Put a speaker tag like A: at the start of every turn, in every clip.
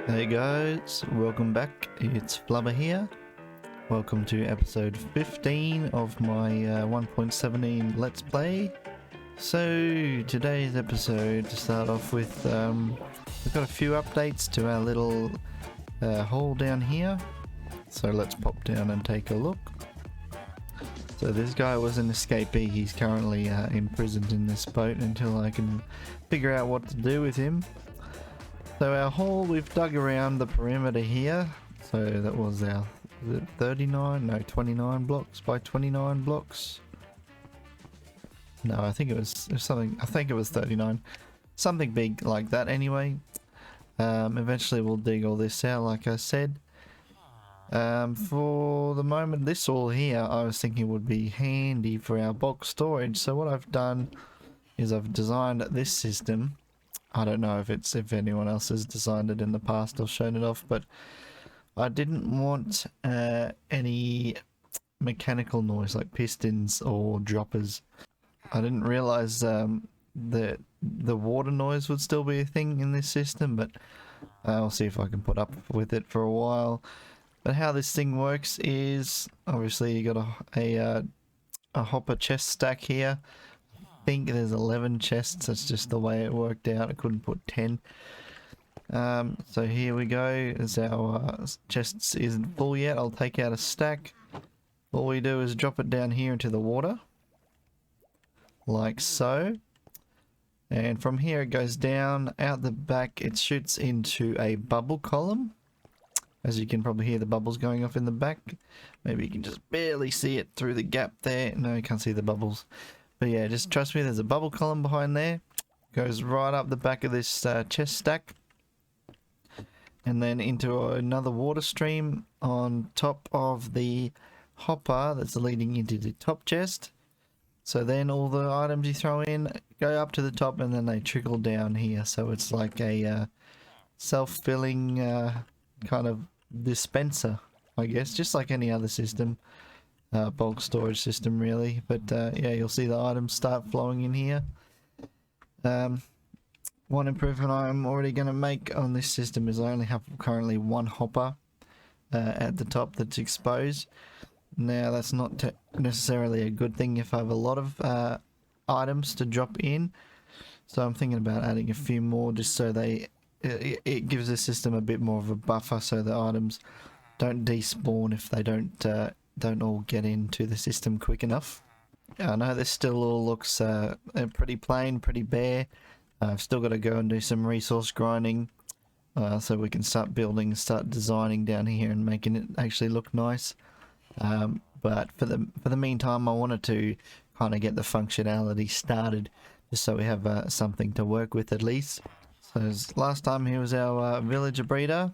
A: Hey guys, welcome back. It's Flubber here. Welcome to episode 15 of my 1.17 Let's Play. So today's episode, to start off with, we've got a few updates to our little hole down here. So let's pop down and take a look. So this guy was an escapee. He's currently imprisoned in this boat until I can figure out what to do with him. So our hole, we've dug around the perimeter here. So that was our 29 blocks by 29 blocks. No, I think it was something. I think it was 39, something big like that. Anyway, eventually we'll dig all this out, like I said. For the moment, this all here, I was thinking would be handy for our box storage. So what I've done is I've designed this system. I don't know if anyone else has designed it in the past or shown it off, but I didn't want any mechanical noise like pistons or droppers. I didn't realize that the water noise would still be a thing in this system, but I'll see if I can put up with it for a while. But how this thing works is, obviously you got a hopper chest stack here. I think there's 11 chests. That's just the way it worked out. I couldn't put 10. So here we go. As our chests isn't full yet, I'll take out a stack. All we do is drop it down here into the water, like so. And from here it goes down out the back. It shoots into a bubble column. As you can probably hear the bubbles going off in the back. Maybe you can just barely see it through the gap there. No, you can't see the bubbles. But yeah, just trust me, there's a bubble column behind there. Goes right up the back of this chest stack. And then into another water stream on top of the hopper that's leading into the top chest. So then all the items you throw in go up to the top and then they trickle down here. So it's like a self-filling kind of dispenser, I guess, just like any other system. Bulk storage system really, but yeah, you'll see the items start flowing in here. One improvement I'm already going to make on this system is I only have currently one hopper at the top that's exposed. Now that's not necessarily a good thing if I have a lot of items to drop in, so I'm thinking about adding a few more just so it gives the system a bit more of a buffer so the items don't despawn if they don't all get into the system quick enough. I know this still all looks pretty plain, pretty bare. I've still got to go and do some resource grinding so we can start building, start designing down here and making it actually look nice. But for the meantime, I wanted to kind of get the functionality started just so we have something to work with at least. So last time here was our villager breeder.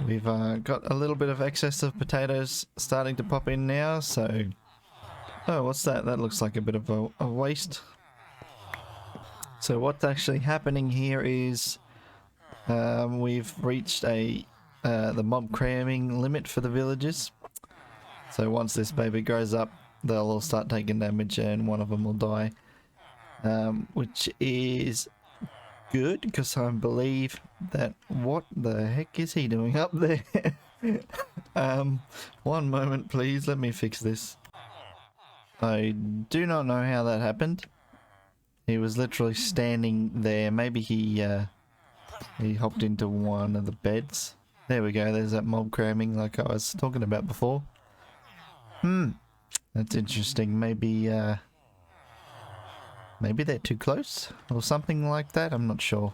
A: We've got a little bit of excess of potatoes starting to pop in now, so... Oh, what's that? That looks like a bit of a waste. So what's actually happening here is we've reached the mob cramming limit for the villagers. So once this baby grows up, they'll all start taking damage and one of them will die. Which is good, because I believe that... What the heck is he doing up there? One moment please, let me fix this. I do not know how that happened. He was literally standing there. Maybe he hopped into one of the beds. There we go, there's that mob cramming like I was talking about before. That's interesting. Maybe they're too close or something like that. I'm not sure.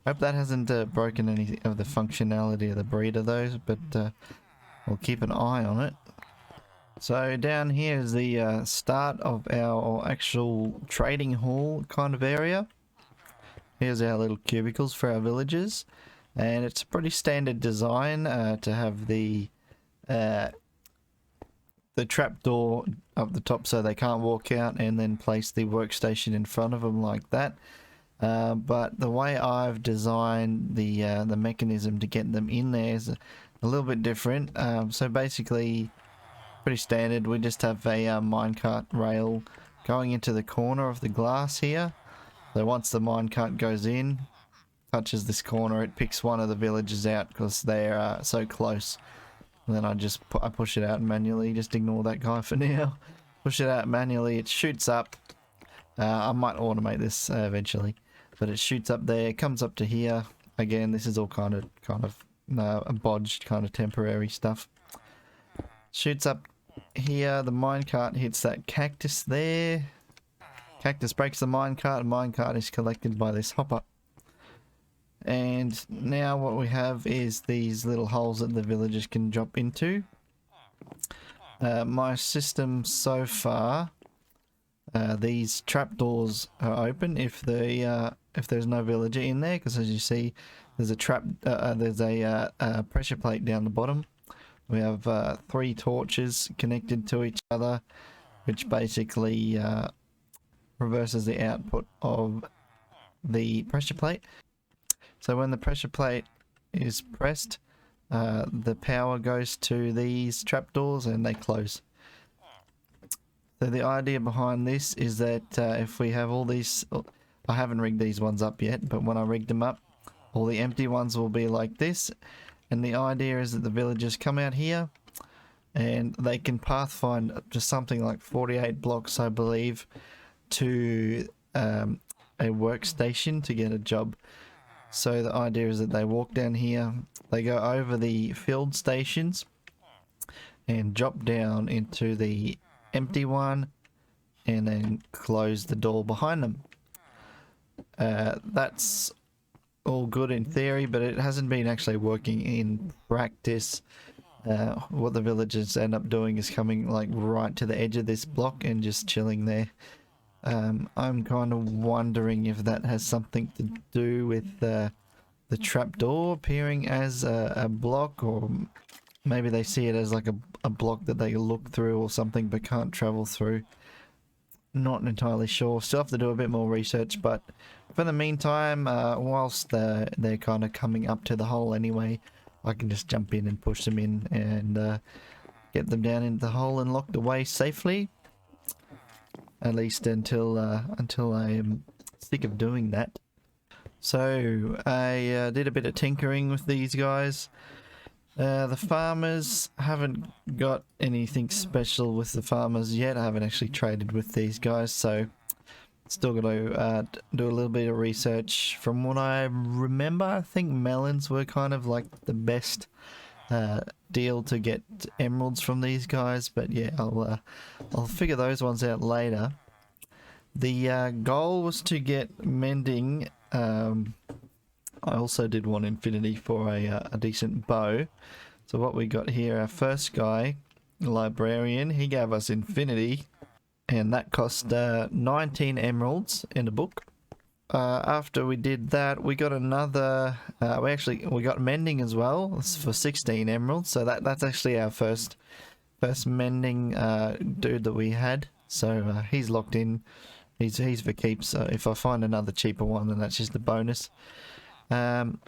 A: Hope that hasn't broken any of the functionality of the breeder though, but we'll keep an eye on it. So down here is the start of our actual trading hall kind of area. Here's our little cubicles for our villagers, and it's a pretty standard design to have the trapdoor up the top so they can't walk out, and then place the workstation in front of them like that. But the way I've designed the mechanism to get them in there is a little bit different. So basically, pretty standard. We just have a minecart rail going into the corner of the glass here. So once the minecart goes in, touches this corner, it picks one of the villagers out because they're so close. And then I push it out manually. Just ignore that guy for now. Push it out manually. It shoots up. I might automate this eventually, but it shoots up there, comes up to here. Again, this is all kind of a bodged kind of temporary stuff. Shoots up here. The minecart hits that cactus there. Cactus breaks the minecart. The minecart is collected by this hopper. And now what we have is these little holes that the villagers can drop into. My system so far, these trapdoors are open if there's no villager in there, because as you see, there's a pressure plate down the bottom. We have 3 torches connected to each other, which basically reverses the output of the pressure plate. So when the pressure plate is pressed, the power goes to these trapdoors and they close. So the idea behind this is that if we have all these, I haven't rigged these ones up yet, but when I rig them up, all the empty ones will be like this. And the idea is that the villagers come out here and they can pathfind up to something like 48 blocks, I believe, to a workstation to get a job. So the idea is that they walk down here, they go over the filled stations and drop down into the empty one and then close the door behind them. That's all good in theory, but it hasn't been actually working in practice. What the villagers end up doing is coming like right to the edge of this block and just chilling there. I'm kind of wondering if that has something to do with the trapdoor appearing as a block, or maybe they see it as like a block that they look through or something but can't travel through. Not entirely sure. Still have to do a bit more research, but for the meantime, whilst they're kind of coming up to the hole anyway, I can just jump in and push them in and get them down into the hole and locked away safely. At least until I am sick of doing that. So I did a bit of tinkering with these guys. The farmers, haven't got anything special with the farmers yet. I haven't actually traded with these guys, so still got to do a little bit of research. From what I remember, I think melons were kind of like the best deal to get emeralds from these guys, but yeah, I'll figure those ones out later. The goal was to get mending. I also did want infinity for a decent bow. So what we got here, our first guy, librarian, he gave us infinity, and that cost 19 emeralds in the book. After we did that, we got another, we got mending as well for 16 emeralds. So that's actually our first mending dude that we had. So he's locked in. He's for keeps. So if I find another cheaper one, then that's just a bonus. And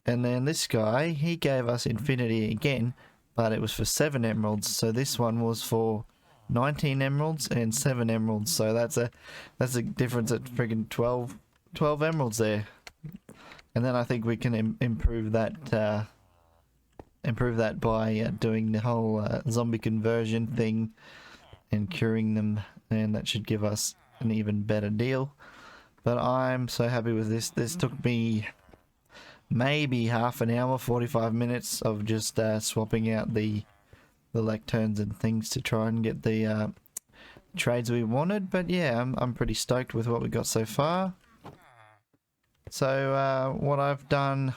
A: then this guy, he gave us infinity again, but it was for 7 emeralds. So this one was for 19 emeralds and 7 emeralds. So that's a difference at friggin' 12 emeralds there. And then I think we can improve that by doing the whole zombie conversion thing and curing them, and that should give us an even better deal. But I'm so happy with this. This took me maybe half an hour, 45 minutes of just swapping out the lecterns and things to try and get the trades we wanted. But yeah, I'm pretty stoked with what we got so far. So what I've done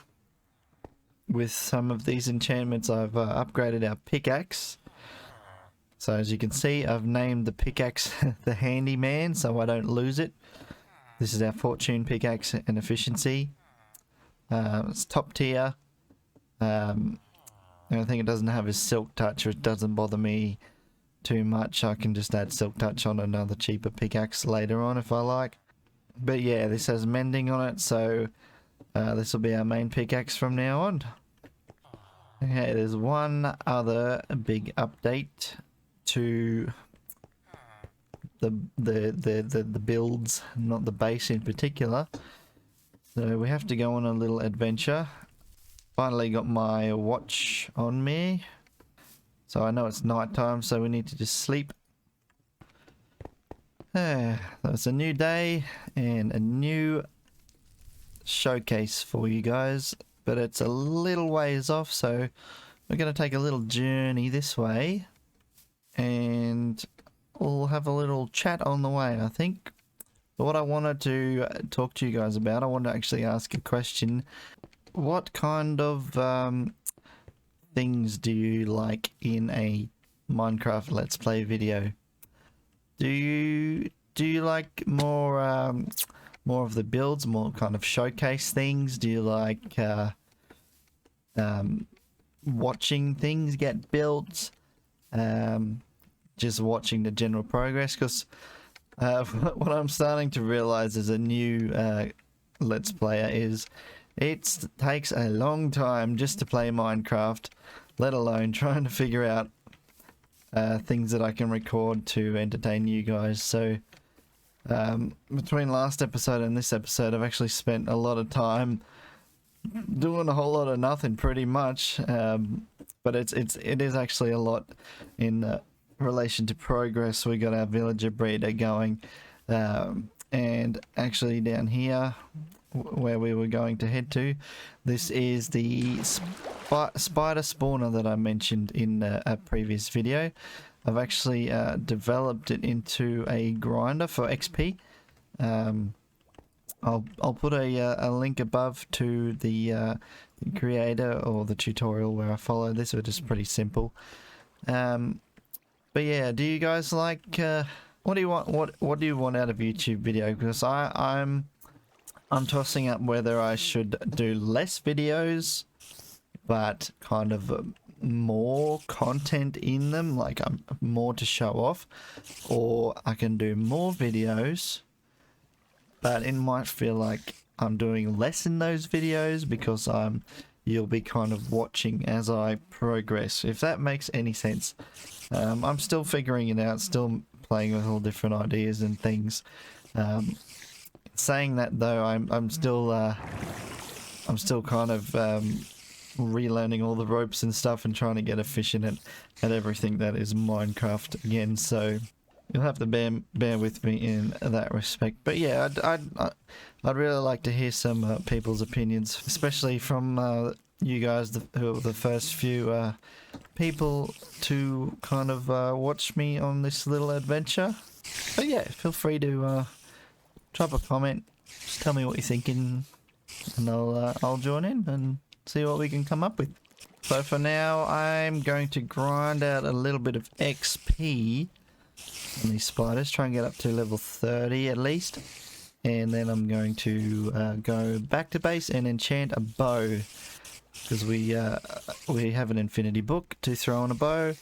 A: with some of these enchantments, I've upgraded our pickaxe. So as you can see, I've named the pickaxe the Handyman, so I don't lose it. This is our fortune pickaxe and efficiency. It's top tier. And I think it doesn't have a silk touch, which doesn't bother me too much. I can just add silk touch on another cheaper pickaxe later on if I like. But yeah, this has mending on it, so this will be our main pickaxe from now on. Okay, there's one other big update to the builds, not the base in particular. So we have to go on a little adventure. Finally got my watch on me. So I know it's night time, so we need to just sleep. It's a new day and a new showcase for you guys. But it's a little ways off, so we're going to take a little journey this way. And we'll have a little chat on the way, I think. But what I wanted to talk to you guys about, I wanted to actually ask a question. What kind of things do you like in a Minecraft Let's Play video? Do you like more more of the builds, more kind of showcase things? Do you like watching things get built? Just watching the general progress? Because what I'm starting to realize as a new Let's Player is it takes a long time just to play Minecraft, let alone trying to figure out things that I can record to entertain you guys. So between last episode and this episode, I've actually spent a lot of time doing a whole lot of nothing, pretty much. But it is actually a lot in relation to progress. We got our villager breeder going, and actually down here where we were going to head to, this is the spider spawner that I mentioned in a previous video. I've actually developed it into a grinder for XP. I'll put a link above to the creator or the tutorial where I follow this, which is pretty simple. But yeah, do you guys like what do you want? What do you want out of YouTube video? Because I'm tossing up whether I should do less videos, but kind of more content in them, like more to show off, or I can do more videos, but it might feel like I'm doing less in those videos because you'll be kind of watching as I progress, if that makes any sense. I'm still figuring it out, still playing with all different ideas and things. Saying that though, I'm still kind of relearning all the ropes and stuff and trying to get efficient at everything that is Minecraft again. So you'll have to bear with me in that respect. But yeah, I'd really like to hear some people's opinions, especially from you guys who are the first few people to kind of watch me on this little adventure. But yeah, feel free to drop a comment, just tell me what you're thinking, and I'll join in and see what we can come up with. So for now, I'm going to grind out a little bit of XP on these spiders, try and get up to level 30 at least, and then I'm going to go back to base and enchant a bow, because we have an infinity book to throw on a bow,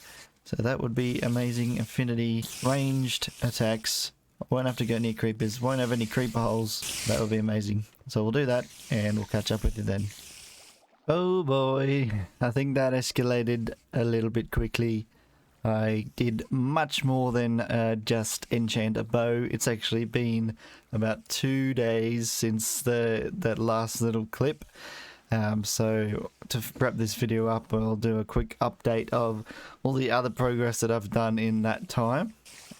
A: so that would be amazing. Infinity ranged attacks. Won't have to go near creepers, won't have any creeper holes. That would be amazing. So we'll do that and we'll catch up with you then. Oh boy, I think that escalated a little bit quickly. I did much more than just enchant a bow. It's actually been about 2 days since that last little clip. So to wrap this video up, I'll do a quick update of all the other progress that I've done in that time.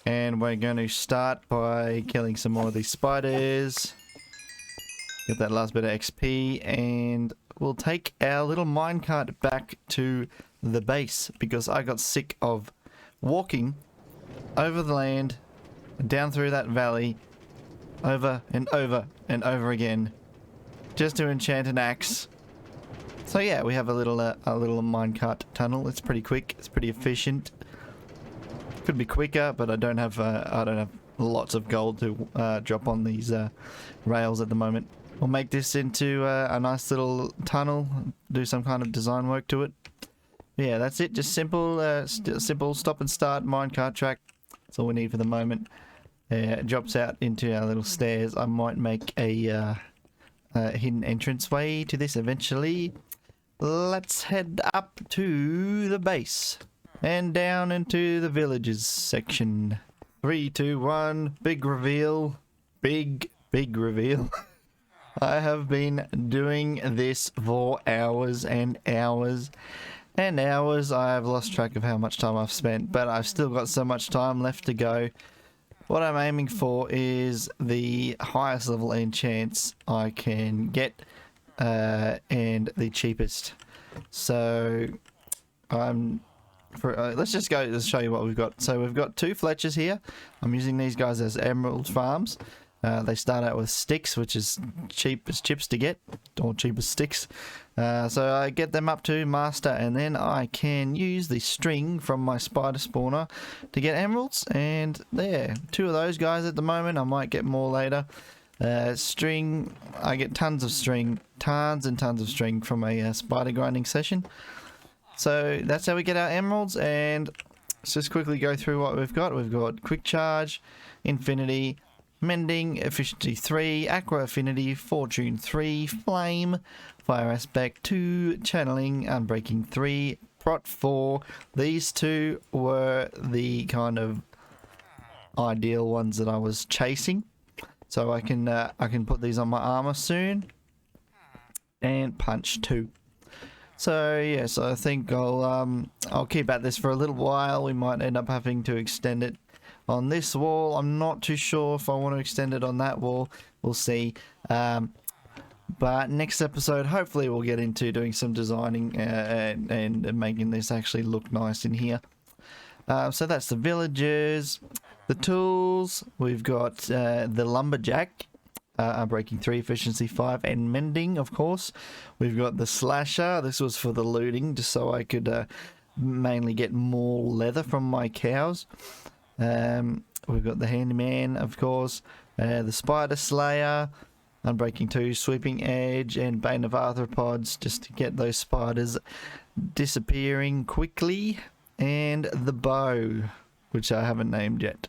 A: And we're going to start by killing some more of these spiders. Get that last bit of XP, and we'll take our little minecart back to the base because I got sick of walking over the land, down through that valley, over and over and over again, just to enchant an axe. So yeah, we have a little minecart tunnel. It's pretty quick. It's pretty efficient. Could be quicker, but I don't have lots of gold to drop on these rails at the moment. We'll make this into a nice little tunnel. Do some kind of design work to it. Yeah, that's it. Just simple, simple stop and start minecart track. That's all we need for the moment. It drops out into our little stairs. I might make a hidden entranceway to this eventually. Let's head up to the base and down into the villages section. 3, 2, 1, big reveal. Big reveal. I have been doing this for hours and hours and hours. I have lost track of how much time I've spent, but I've still got so much time left to go. What I'm aiming for is the highest level enchants I can get, and the cheapest. So let's just go. Let's show you what we've got. So we've got 2 Fletchers here. I'm using these guys as emerald farms. They start out with sticks, which is cheap as chips to get, or cheap as sticks. So I get them up to master, and then I can use the string from my spider spawner to get emeralds. And there, 2 of those guys at the moment. I might get more later. String, I get tons of string, tons and tons of string from a spider grinding session. So that's how we get our emeralds. And let's just quickly go through what we've got. We've got quick charge, infinity, mending, efficiency 3, aqua affinity, fortune 3, flame, fire aspect 2, channeling, unbreaking 3, prot 4. These 2 were the kind of ideal ones that I was chasing. So I can put these on my armor soon. And punch 2. So yeah, so I think I'll keep at this for a little while. We might end up having to extend it on this wall. I'm not too sure if I want to extend it on that wall. We'll see. But next episode, hopefully we'll get into doing some designing and making this actually look nice in here. So that's the villagers. The tools, we've got the lumberjack. Breaking 3, efficiency 5, and mending, of course. We've got the slasher. This was for the looting, just so I could mainly get more leather from my cows. We've got the handyman, of course. The spider slayer, unbreaking 2, sweeping edge, and bane of arthropods, just to get those spiders disappearing quickly. And the bow, which I haven't named yet,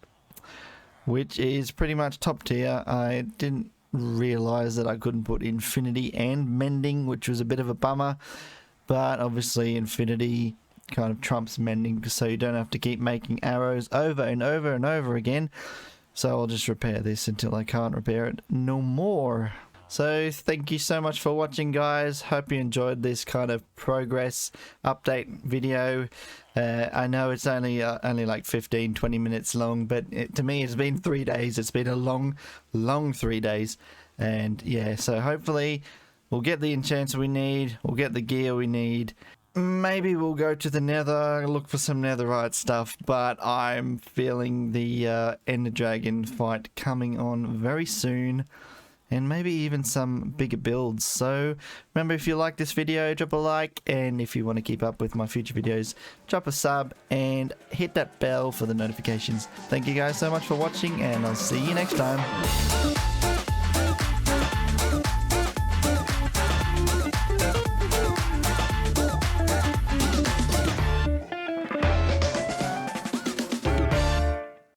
A: which is pretty much top tier. I didn't realize that I couldn't put infinity and mending, which was a bit of a bummer, but obviously infinity kind of trumps mending, so you don't have to keep making arrows over and over and over again. So I'll just repair this until I can't repair it no more. So thank you so much for watching, guys. Hope you enjoyed this kind of progress update video. I know it's only like 15-20 minutes long, but to me it's been 3 days. It's been a long 3 days. And yeah, so hopefully we'll get the enchants we need, we'll get the gear we need. Maybe we'll go to the nether, look for some netherite stuff, but I'm feeling the Ender Dragon fight coming on very soon. And maybe even some bigger builds. So remember, if you like this video, drop a like, and if you want to keep up with my future videos, drop a sub and hit that bell for the notifications. Thank you guys so much for watching, and I'll see you next time.